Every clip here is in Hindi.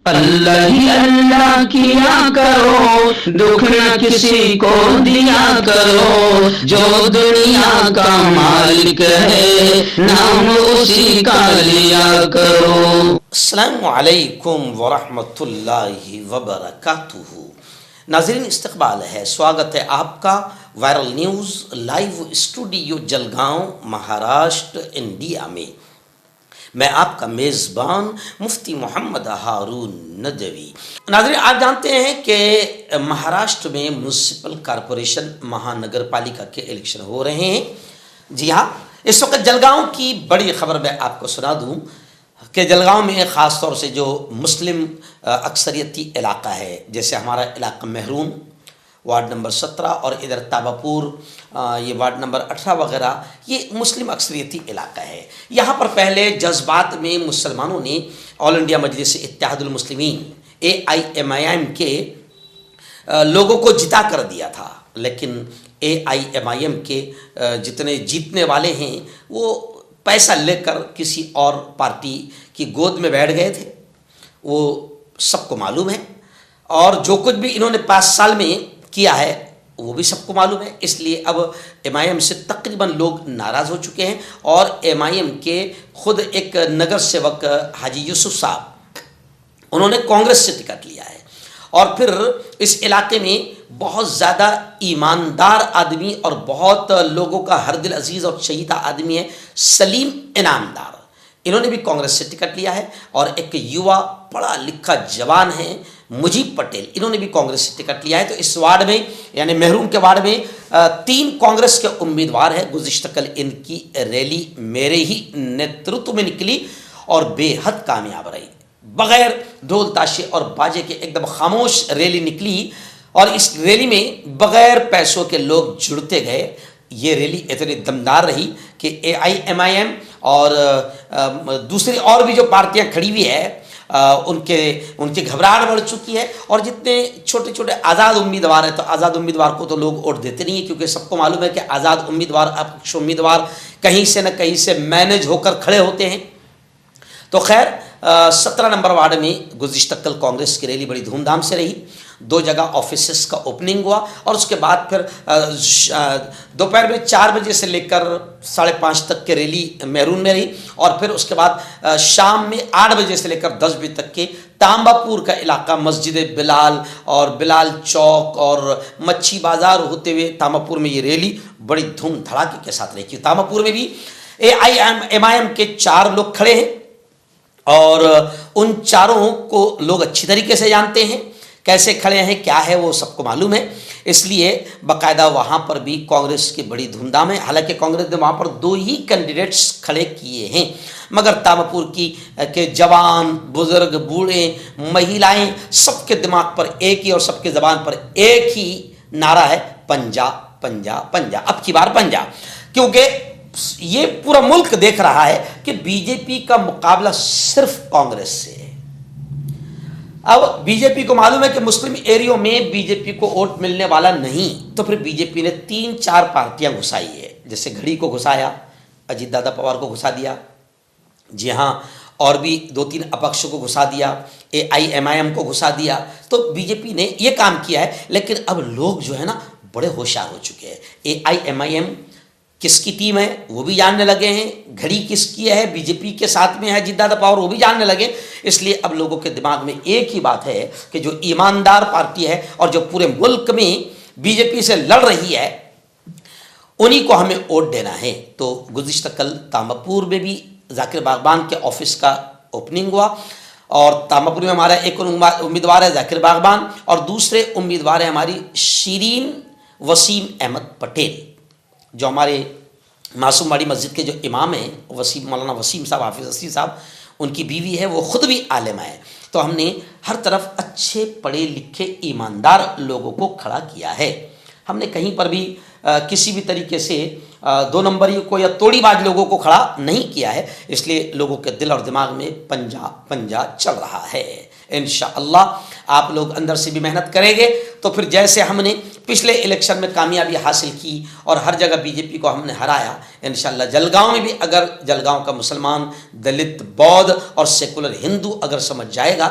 अल्लाह ही अल्लाह किया करो, दुख न किसी को दिया करो, जो दुनिया का मालिक है नाम उसी का लिया करो। अस्सलामु अलैकुम वरहमतुल्लाहि वबरकातुहू। नाज़रीन, इस्तकबाल है, स्वागत है आपका viral news live studio Jalgaon Maharashtra India में। मैं आपका मेज़बान मुफ्ती मोहम्मद हारून नदवी। नाज़रीन, आप जानते हैं कि महाराष्ट्र में म्यूनसिपल कॉरपोरेशन महानगर पालिका के इलेक्शन हो रहे हैं। जी हाँ, इस वक्त जलगांव की बड़ी खबर मैं आपको सुना दूं कि जलगांव में ख़ास तौर से जो मुस्लिम अक्सरियती इलाका है, जैसे हमारा इलाका मेहरून वार्ड नंबर 17 और इधर ताबापुर ये वार्ड नंबर 18 वगैरह, ये मुस्लिम अक्सरियती इलाका है। यहाँ पर पहले जज्बात में मुसलमानों ने ऑल इंडिया मजलिस इत्तेहादुल मुस्लिमीन AIMIM के लोगों को जिता कर दिया था, लेकिन AIMIM के जितने जीतने वाले हैं वो पैसा लेकर किसी और पार्टी की गोद में बैठ गए थे, वो सबको मालूम है। और जो कुछ भी इन्होंने 5 साल में किया है वो भी सबको मालूम है। इसलिए अब MIM से तकरीबन लोग नाराज़ हो चुके हैं और MIM के खुद एक नगर सेवक हाजी यूसुफ साहब, उन्होंने कांग्रेस से टिकट लिया है। और फिर इस इलाके में बहुत ज़्यादा ईमानदार आदमी और बहुत लोगों का हर दिल अजीज़ और शहीदा आदमी है सलीम इनामदार, इन्होंने भी कांग्रेस से टिकट लिया है। और एक युवा पढ़ा लिखा जवान है मुजीब पटेल, इन्होंने भी कांग्रेस से टिकट लिया है। तो इस वार्ड में यानी मेहरून के वार्ड में 3 कांग्रेस के उम्मीदवार हैं। गुज़िश्ता कल इनकी रैली मेरे ही नेतृत्व में निकली और बेहद कामयाब रही। बग़ैर ढोल ताशे और बाजे के एकदम खामोश रैली निकली और इस रैली में बग़ैर पैसों के लोग जुड़ते गए। ये रैली इतनी दमदार रही कि AIMIM और दूसरी और भी जो पार्टियां खड़ी हुई है उनकी घबराहट बढ़ चुकी है। और जितने छोटे छोटे आज़ाद उम्मीदवार हैं, तो आज़ाद उम्मीदवार को तो लोग वोट देते नहीं है, क्योंकि सबको मालूम है कि आज़ाद उम्मीदवार अपक्ष उम्मीदवार कहीं से न कहीं से मैनेज होकर खड़े होते हैं। तो खैर 17 नंबर वार्ड में गुज़िश्ता कल कांग्रेस की रैली बड़ी धूमधाम से रही। 2 जगह ऑफिसेस का ओपनिंग हुआ और उसके बाद फिर दोपहर में 4 बजे से लेकर 5:30 तक की रैली मेहरून में रही। और फिर उसके बाद शाम में 8 बजे से लेकर 10 बजे तक के तांबापुर का इलाका, मस्जिद बिलाल और बिलाल चौक और मच्छी बाज़ार होते हुए तांबापुर में ये रैली बड़ी धूम धड़ाके के साथ रही। तांबापुर में भी AIMIM के 4 लोग खड़े हैं और उन चारों को लोग अच्छी तरीके से जानते हैं, कैसे खड़े हैं क्या है वो सबको मालूम है। इसलिए बाकायदा वहाँ पर भी कांग्रेस की बड़ी धूमधाम है। हालांकि कांग्रेस ने वहाँ पर 2 ही कैंडिडेट्स खड़े किए हैं, मगर तांबापुर के जवान बुजुर्ग बूढ़े महिलाएं सबके दिमाग पर एक ही और सबके ज़बान पर एक ही नारा है, पंजा पंजा पंजा, अब की बार पंजा। क्योंकि ये पूरा मुल्क देख रहा है कि बीजेपी का मुकाबला सिर्फ कांग्रेस से है। अब बीजेपी को मालूम है कि मुस्लिम एरियो में बीजेपी को वोट मिलने वाला नहीं, तो फिर बीजेपी ने 3-4 पार्टियां घुसाई है। जैसे घड़ी को घुसाया, अजीत दादा पवार को घुसा दिया, जी हाँ, और भी 2-3 अपक्षों को घुसा दिया, AIMIM को घुसा दिया। तो बीजेपी ने ये काम किया है। लेकिन अब लोग जो है ना बड़े होशियार हो चुके हैं। AIMIM किसकी टीम है वो भी जानने लगे हैं, घड़ी किसकी है, बीजेपी के साथ में है जिद्दा पावर, वो भी जानने लगे। इसलिए अब लोगों के दिमाग में एक ही बात है कि जो ईमानदार पार्टी है और जो पूरे मुल्क में बीजेपी से लड़ रही है, उन्हीं को हमें वोट देना है। तो गुज़िश्ता कल तांबापुर में भी जाकिर बागबान के ऑफिस का ओपनिंग हुआ और तांबापुर में हमारा एक उम्मीदवार है जाकिर बागबान और दूसरे उम्मीदवार है हमारी शीरीन वसीम अहमद पटेल, जो हमारे मासूमवाड़ी मस्जिद के जो इमाम हैं मौलाना वसीम साहब, हाफिज़ असी साहब, उनकी बीवी है, वो ख़ुद भी आलिमा है। तो हमने हर तरफ अच्छे पढ़े लिखे ईमानदार लोगों को खड़ा किया है। हमने कहीं पर भी किसी भी तरीके से 2 नंबरी को या तोड़ीबाज लोगों को खड़ा नहीं किया है। इसलिए लोगों के दिल और दिमाग में पंजा पंजा चल रहा है। इंशाअल्लाह आप लोग अंदर से भी मेहनत करेंगे तो फिर जैसे हमने पिछले इलेक्शन में कामयाबी हासिल की और हर जगह बीजेपी को हमने हराया, इंशाअल्लाह जलगांव में भी अगर जलगांव का मुसलमान, दलित, बौद्ध और सेकुलर हिंदू अगर समझ जाएगा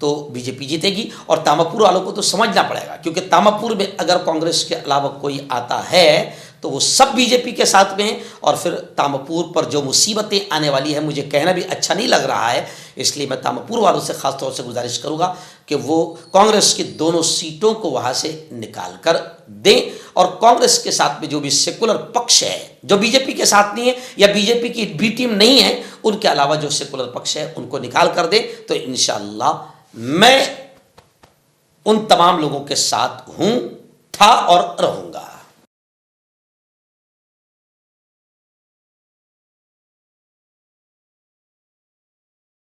तो बीजेपी जीतेगी। और तामापुर वालों को तो समझना पड़ेगा, क्योंकि तामापुर में अगर कांग्रेस के अलावा कोई आता है तो वो सब बीजेपी के साथ में हैं, और फिर तामापुर पर जो मुसीबतें आने वाली है मुझे कहना भी अच्छा नहीं लग रहा है। इसलिए मैं तामापुर वालों से ख़ास तौर से गुजारिश करूँगा कि वो कांग्रेस की दोनों सीटों को वहाँ से निकाल कर दें, और कांग्रेस के साथ में जो भी सेकुलर पक्ष है, जो बीजेपी के साथ नहीं है या बीजेपी की बी टीम नहीं है, उनके अलावा जो सेकुलर पक्ष है उनको निकाल कर दें, तो इंशाअल्लाह मैं उन तमाम लोगों के साथ हूँ, था और रहूँगा।